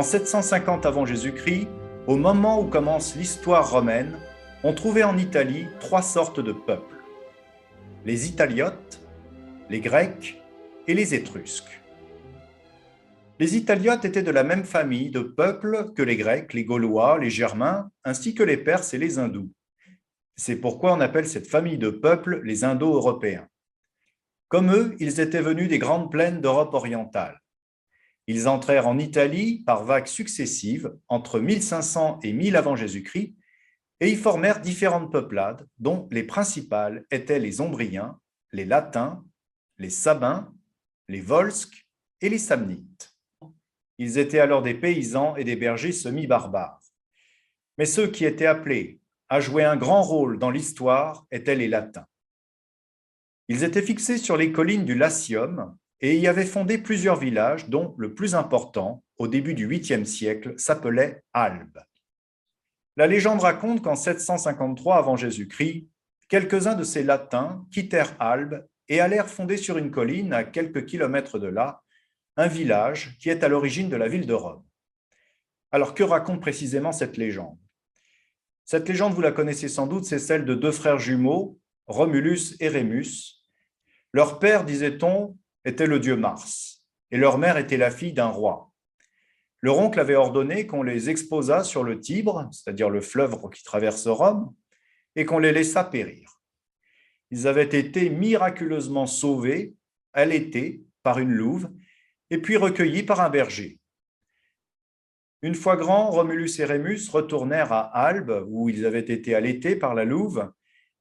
En 750 avant Jésus-Christ, au moment où commence l'histoire romaine, on trouvait en Italie trois sortes de peuples: les Italiotes, les Grecs et les Étrusques. Les Italiotes étaient de la même famille de peuples que les Grecs, les Gaulois, les Germains, ainsi que les Perses et les Hindous. C'est pourquoi on appelle cette famille de peuples les Indo-Européens. Comme eux, ils étaient venus des grandes plaines d'Europe orientale. Ils entrèrent en Italie par vagues successives entre 1500 et 1000 avant Jésus-Christ et y formèrent différentes peuplades, dont les principales étaient les Ombriens, les Latins, les Sabins, les Volsques et les Samnites. Ils étaient alors des paysans et des bergers semi-barbares. Mais ceux qui étaient appelés à jouer un grand rôle dans l'histoire étaient les Latins. Ils étaient fixés sur les collines du Latium et y avaient fondé plusieurs villages, dont le plus important, au début du 8e siècle, s'appelait Albe. La légende raconte qu'en 753 avant Jésus-Christ, quelques-uns de ces Latins quittèrent Albe et allèrent fonder sur une colline à quelques kilomètres de là un village qui est à l'origine de la ville de Rome. Alors, que raconte précisément cette légende? Cette légende, vous la connaissez sans doute, c'est celle de deux frères jumeaux, Romulus et Rémus. Leur père, disait-on, était le dieu Mars, et leur mère était la fille d'un roi. Leur oncle avait ordonné qu'on les exposât sur le Tibre, c'est-à-dire le fleuve qui traverse Rome, et qu'on les laissât périr. Ils avaient été miraculeusement sauvés, allaités par une louve, et puis recueillis par un berger. Une fois grands, Romulus et Rémus retournèrent à Albe, où ils avaient été allaités par la louve,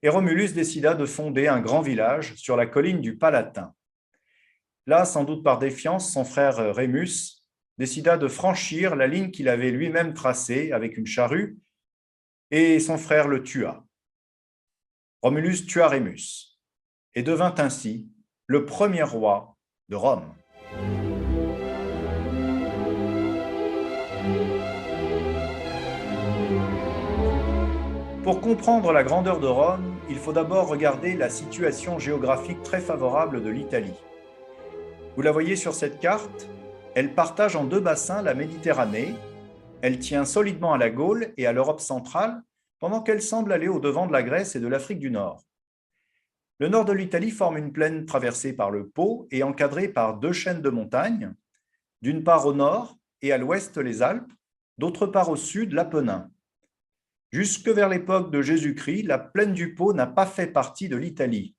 et Romulus décida de fonder un grand village sur la colline du Palatin. Là, sans doute par défiance, son frère Rémus décida de franchir la ligne qu'il avait lui-même tracée avec une charrue, et son frère le tua. Romulus tua Rémus, et devint ainsi le premier roi de Rome. Pour comprendre la grandeur de Rome, il faut d'abord regarder la situation géographique très favorable de l'Italie. Vous la voyez sur cette carte, elle partage en deux bassins la Méditerranée, elle tient solidement à la Gaule et à l'Europe centrale, pendant qu'elle semble aller au-devant de la Grèce et de l'Afrique du Nord. Le nord de l'Italie forme une plaine traversée par le Pô et encadrée par deux chaînes de montagnes, d'une part au nord et à l'ouest les Alpes, d'autre part au sud l'Apennin. Jusque vers l'époque de Jésus-Christ, la plaine du Pô n'a pas fait partie de l'Italie.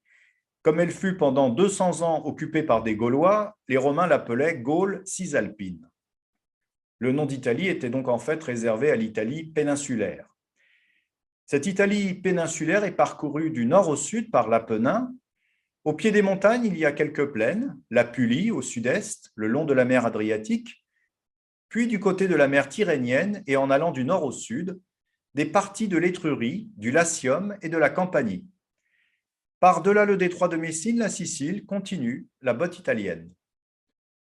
Comme elle fut pendant 200 ans occupée par des Gaulois, les Romains l'appelaient Gaule cisalpine. Le nom d'Italie était donc en fait réservé à l'Italie péninsulaire. Cette Italie péninsulaire est parcourue du nord au sud par l'Apennin. Au pied des montagnes, il y a quelques plaines, l'Apulie au sud-est, le long de la mer Adriatique, puis du côté de la mer Tyrrhénienne et en allant du nord au sud, des parties de l'Étrurie, du Latium et de la Campanie. Par-delà le détroit de Messine, la Sicile continue la botte italienne.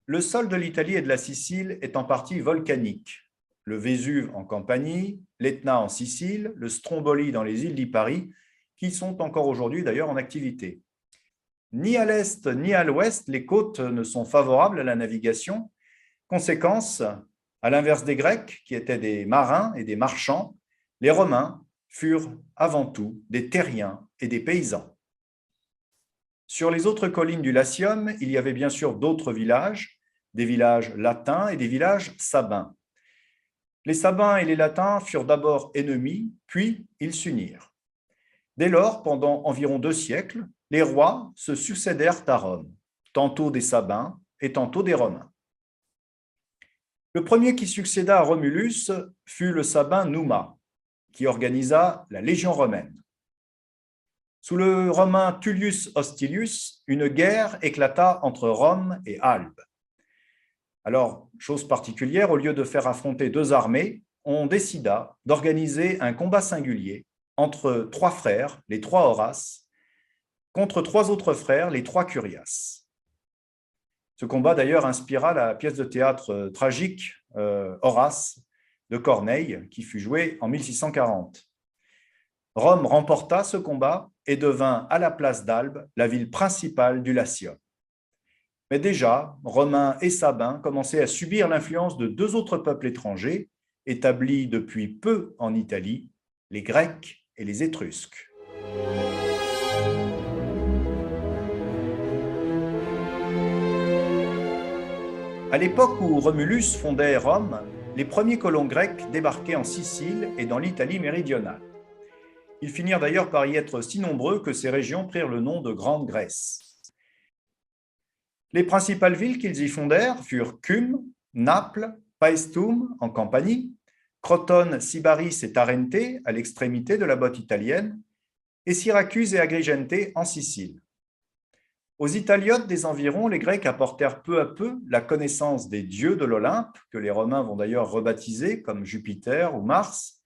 Le sol de l'Italie et de la Sicile est en partie volcanique. Le Vésuve en Campanie, l'Etna en Sicile, le Stromboli dans les îles Lipari, qui sont encore aujourd'hui d'ailleurs en activité. Ni à l'est ni à l'ouest, les côtes ne sont favorables à la navigation. Conséquence, à l'inverse des Grecs, qui étaient des marins et des marchands, les Romains furent avant tout des terriens et des paysans. Sur les autres collines du Latium, il y avait bien sûr d'autres villages, des villages latins et des villages sabins. Les Sabins et les Latins furent d'abord ennemis, puis ils s'unirent. Dès lors, pendant environ 2 siècles, les rois se succédèrent à Rome, tantôt des Sabins et tantôt des Romains. Le premier qui succéda à Romulus fut le Sabin Numa, qui organisa la Légion romaine. Sous le Romain Tullius Hostilius, une guerre éclata entre Rome et Albe. Alors, chose particulière, au lieu de faire affronter 2 armées, on décida d'organiser un combat singulier entre 3 frères, les 3 Horaces, contre 3 autres frères, les 3 Curias. Ce combat d'ailleurs inspira la pièce de théâtre tragique Horace de Corneille, qui fut jouée en 1640. Rome remporta ce combat et devint, à la place d'Albe, la ville principale du Latium. Mais déjà, Romains et Sabins commençaient à subir l'influence de deux autres peuples étrangers, établis depuis peu en Italie, les Grecs et les Étrusques. À l'époque où Romulus fondait Rome, les premiers colons grecs débarquaient en Sicile et dans l'Italie méridionale. Ils finirent d'ailleurs par y être si nombreux que ces régions prirent le nom de Grande Grèce. Les principales villes qu'ils y fondèrent furent Cume, Naples, Paestum en Campanie, Crotone, Sybaris et Tarente à l'extrémité de la botte italienne, et Syracuse et Agrigente en Sicile. Aux Italiotes des environs, les Grecs apportèrent peu à peu la connaissance des dieux de l'Olympe, que les Romains vont d'ailleurs rebaptiser comme Jupiter ou Mars,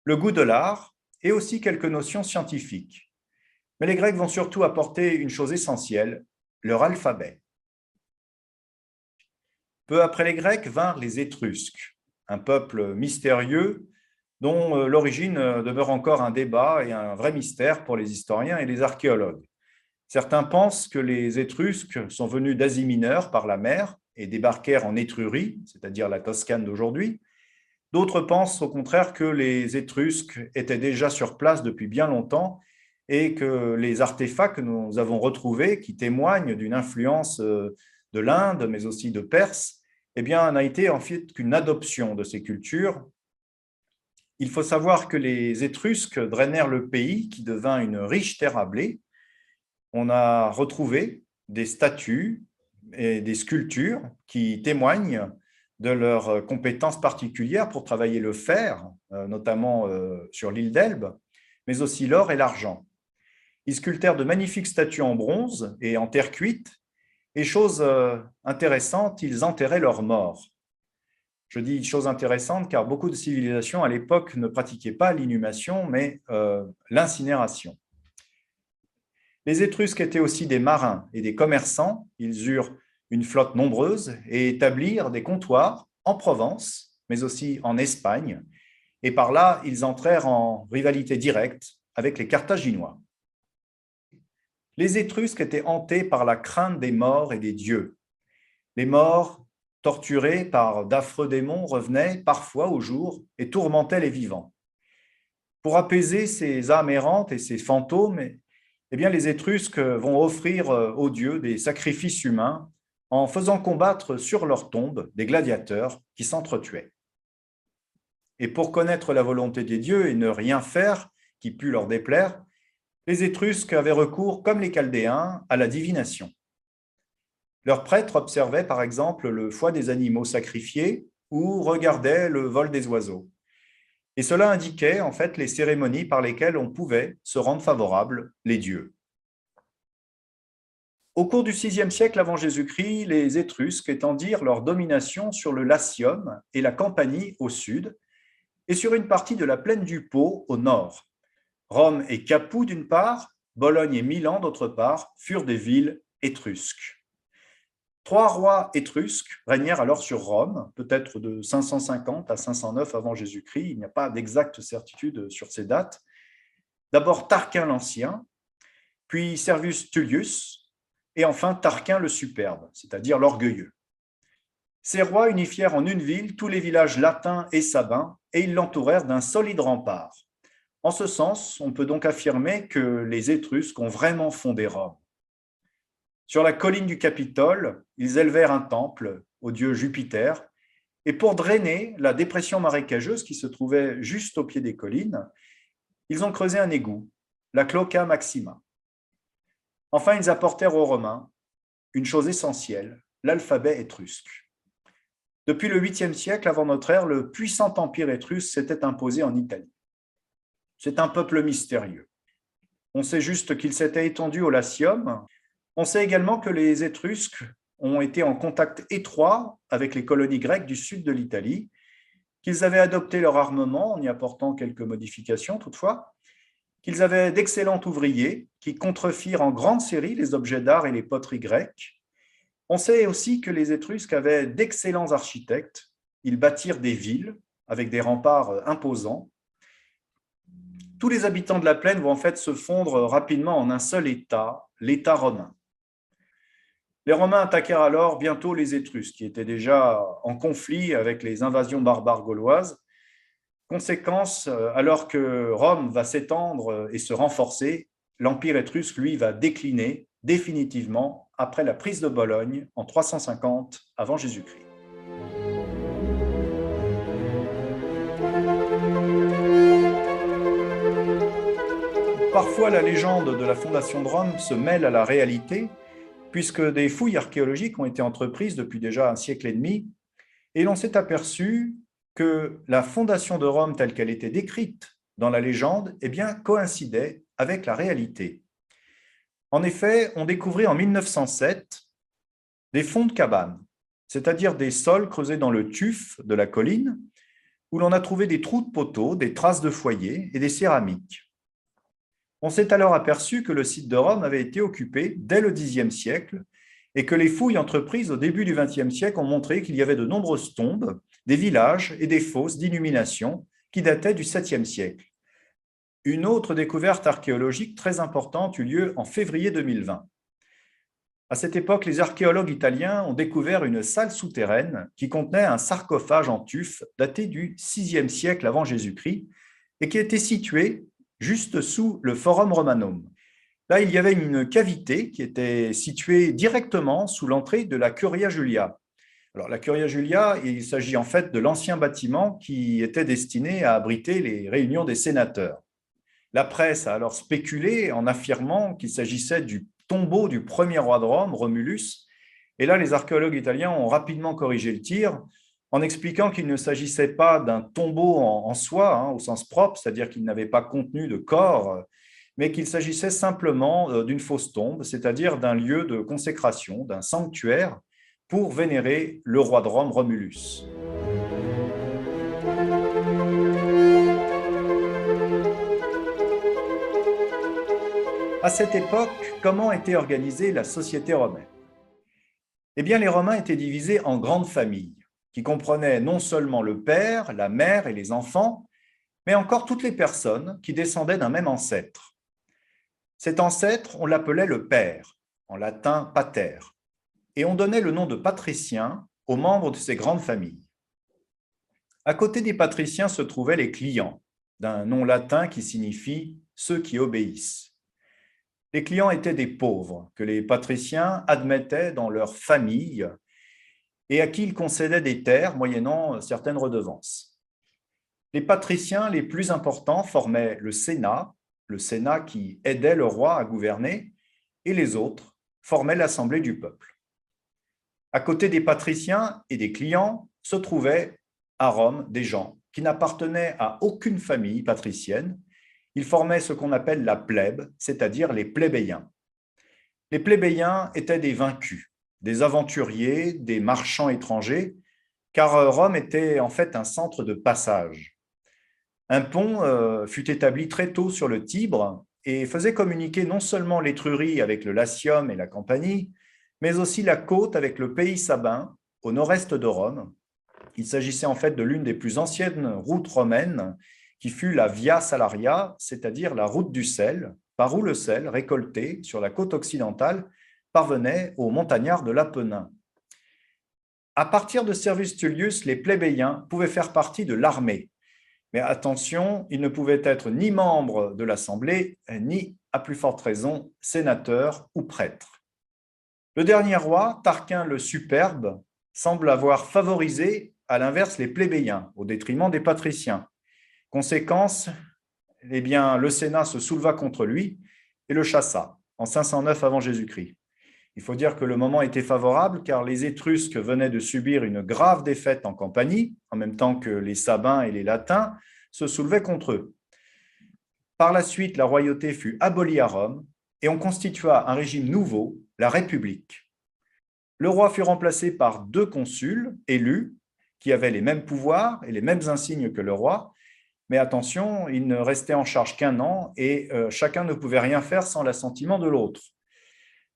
le goût de l'art et aussi quelques notions scientifiques. Mais les Grecs vont surtout apporter une chose essentielle, leur alphabet. Peu après les Grecs vinrent les Étrusques, un peuple mystérieux dont l'origine demeure encore un débat et un vrai mystère pour les historiens et les archéologues. Certains pensent que les Étrusques sont venus d'Asie mineure par la mer et débarquèrent en Étrurie, c'est-à-dire la Toscane d'aujourd'hui. D'autres pensent au contraire que les Étrusques étaient déjà sur place depuis bien longtemps et que les artefacts que nous avons retrouvés, qui témoignent d'une influence de l'Inde, mais aussi de Perse, eh bien, n'a été en fait qu'une adoption de ces cultures. Il faut savoir que les Étrusques drainèrent le pays qui devint une riche terre à blé. On a retrouvé des statues et des sculptures qui témoignent de leurs compétences particulières pour travailler le fer, notamment sur l'île d'Elbe, mais aussi l'or et l'argent. Ils sculptèrent de magnifiques statues en bronze et en terre cuite, et chose intéressante, ils enterraient leurs morts. Je dis chose intéressante car beaucoup de civilisations à l'époque ne pratiquaient pas l'inhumation, mais l'incinération. Les Étrusques étaient aussi des marins et des commerçants. Ils eurent une flotte nombreuse et établirent des comptoirs en Provence, mais aussi en Espagne. Et par là, ils entrèrent en rivalité directe avec les Carthaginois. Les Étrusques étaient hantés par la crainte des morts et des dieux. Les morts, torturés par d'affreux démons, revenaient parfois au jour et tourmentaient les vivants. Pour apaiser ces âmes errantes et ces fantômes, eh bien, les Étrusques vont offrir aux dieux des sacrifices humains en faisant combattre sur leur tombe des gladiateurs qui s'entretuaient. Et pour connaître la volonté des dieux et ne rien faire qui pût leur déplaire, les Étrusques avaient recours, comme les Chaldéens, à la divination. Leurs prêtres observaient par exemple le foie des animaux sacrifiés ou regardaient le vol des oiseaux. Et cela indiquait en fait les cérémonies par lesquelles on pouvait se rendre favorable les dieux. Au cours du VIe siècle avant Jésus-Christ, les Étrusques étendirent leur domination sur le Latium et la Campanie au sud, et sur une partie de la plaine du Pô au nord. Rome et Capoue d'une part, Bologne et Milan d'autre part, furent des villes étrusques. 3 rois étrusques régnèrent alors sur Rome, peut-être de 550 à 509 avant Jésus-Christ. Il n'y a pas d'exacte certitude sur ces dates. D'abord Tarquin l'Ancien, puis Servius Tullius, et enfin Tarquin le Superbe, c'est-à-dire l'orgueilleux. Ces rois unifièrent en une ville tous les villages latins et sabins, et ils l'entourèrent d'un solide rempart. En ce sens, on peut donc affirmer que les Étrusques ont vraiment fondé Rome. Sur la colline du Capitole, ils élevèrent un temple au dieu Jupiter, et pour drainer la dépression marécageuse qui se trouvait juste au pied des collines, ils ont creusé un égout, la Cloaca Maxima. Enfin, ils apportèrent aux Romains une chose essentielle, l'alphabet étrusque. Depuis le 8e siècle avant notre ère, le puissant empire étrusque s'était imposé en Italie. C'est un peuple mystérieux. On sait juste qu'il s'était étendu au Latium. On sait également que les Étrusques ont été en contact étroit avec les colonies grecques du sud de l'Italie, qu'ils avaient adopté leur armement en y apportant quelques modifications toutefois, qu'ils avaient d'excellents ouvriers qui contrefirent en grande série les objets d'art et les poteries grecques. On sait aussi que les Étrusques avaient d'excellents architectes. Ils bâtirent des villes avec des remparts imposants. Tous les habitants de la plaine vont en fait se fondre rapidement en un seul État, l'État romain. Les Romains attaquèrent alors bientôt les Étrusques, qui étaient déjà en conflit avec les invasions barbares gauloises. Conséquence, alors que Rome va s'étendre et se renforcer, l'Empire étrusque, lui, va décliner définitivement après la prise de Bologne en 350 avant Jésus-Christ. Parfois, la légende de la fondation de Rome se mêle à la réalité, puisque des fouilles archéologiques ont été entreprises depuis déjà un siècle et demi, et l'on s'est aperçu que la fondation de Rome telle qu'elle était décrite dans la légende eh bien, coïncidait avec la réalité. En effet, on découvrit en 1907 des fonds de cabanes, c'est-à-dire des sols creusés dans le tuf de la colline, où l'on a trouvé des trous de poteaux, des traces de foyers et des céramiques. On s'est alors aperçu que le site de Rome avait été occupé dès le Xe siècle et que les fouilles entreprises au début du XXe siècle ont montré qu'il y avait de nombreuses tombes, des villages et des fosses d'illumination qui dataient du 7e siècle. Une autre découverte archéologique très importante eut lieu en février 2020. À cette époque, les archéologues italiens ont découvert une salle souterraine qui contenait un sarcophage en tuf daté du 6e siècle avant Jésus-Christ et qui était situé juste sous le Forum Romanum. Là, il y avait une cavité qui était située directement sous l'entrée de la Curia Julia. Alors, la Curia Julia, il s'agit en fait de l'ancien bâtiment qui était destiné à abriter les réunions des sénateurs. La presse a alors spéculé en affirmant qu'il s'agissait du tombeau du premier roi de Rome, Romulus. Et là, les archéologues italiens ont rapidement corrigé le tir en expliquant qu'il ne s'agissait pas d'un tombeau en soi, au sens propre, c'est-à-dire qu'il n'avait pas contenu de corps, mais qu'il s'agissait simplement d'une fausse tombe, c'est-à-dire d'un lieu de consécration, d'un sanctuaire pour vénérer le roi de Rome, Romulus. À cette époque, comment était organisée la société romaine? Eh bien, les Romains étaient divisés en grandes familles, qui comprenaient non seulement le père, la mère et les enfants, mais encore toutes les personnes qui descendaient d'un même ancêtre. Cet ancêtre, on l'appelait le père, en latin pater, et on donnait le nom de patricien aux membres de ces grandes familles. À côté des patriciens se trouvaient les clients, d'un nom latin qui signifie « ceux qui obéissent ». Les clients étaient des pauvres que les patriciens admettaient dans leur famille et à qui ils concédaient des terres moyennant certaines redevances. Les patriciens les plus importants formaient le Sénat qui aidait le roi à gouverner, et les autres formaient l'assemblée du peuple. À côté des patriciens et des clients se trouvaient à Rome des gens qui n'appartenaient à aucune famille patricienne. Ils formaient ce qu'on appelle la plèbe, c'est-à-dire les plébéiens. Les plébéiens étaient des vaincus, des aventuriers, des marchands étrangers, car Rome était en fait un centre de passage. Un pont fut établi très tôt sur le Tibre et faisait communiquer non seulement l'Étrurie avec le Latium et la Campanie, mais aussi la côte avec le pays sabin, au nord-est de Rome. Il s'agissait en fait de l'une des plus anciennes routes romaines, qui fut la Via Salaria, c'est-à-dire la route du sel, par où le sel récolté sur la côte occidentale parvenait aux montagnards de l'Apennin. À partir de Servius Tullius, les plébéiens pouvaient faire partie de l'armée. Mais attention, ils ne pouvaient être ni membres de l'Assemblée, ni, à plus forte raison, sénateurs ou prêtres. Le dernier roi, Tarquin le Superbe, semble avoir favorisé, à l'inverse, les plébéiens, au détriment des patriciens. Conséquence, eh bien, le Sénat se souleva contre lui et le chassa en 509 avant Jésus-Christ. Il faut dire que le moment était favorable car les Étrusques venaient de subir une grave défaite en Campanie, en même temps que les Sabins et les Latins se soulevaient contre eux. Par la suite, la royauté fut abolie à Rome et on constitua un régime nouveau, la République. Le roi fut remplacé par 2 consuls élus qui avaient les mêmes pouvoirs et les mêmes insignes que le roi, mais attention, ils ne restaient en charge qu'1 an et chacun ne pouvait rien faire sans l'assentiment de l'autre.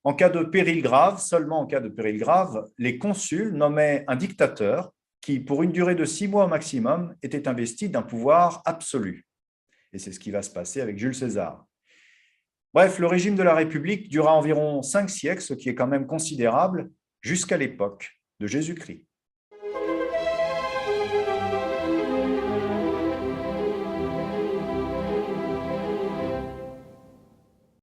En cas de péril grave, seulement en cas de péril grave, les consuls nommaient un dictateur qui, pour une durée de 6 mois au maximum, était investi d'un pouvoir absolu. Et c'est ce qui va se passer avec Jules César. Bref, le régime de la République dura environ 5 siècles, ce qui est quand même considérable, jusqu'à l'époque de Jésus-Christ.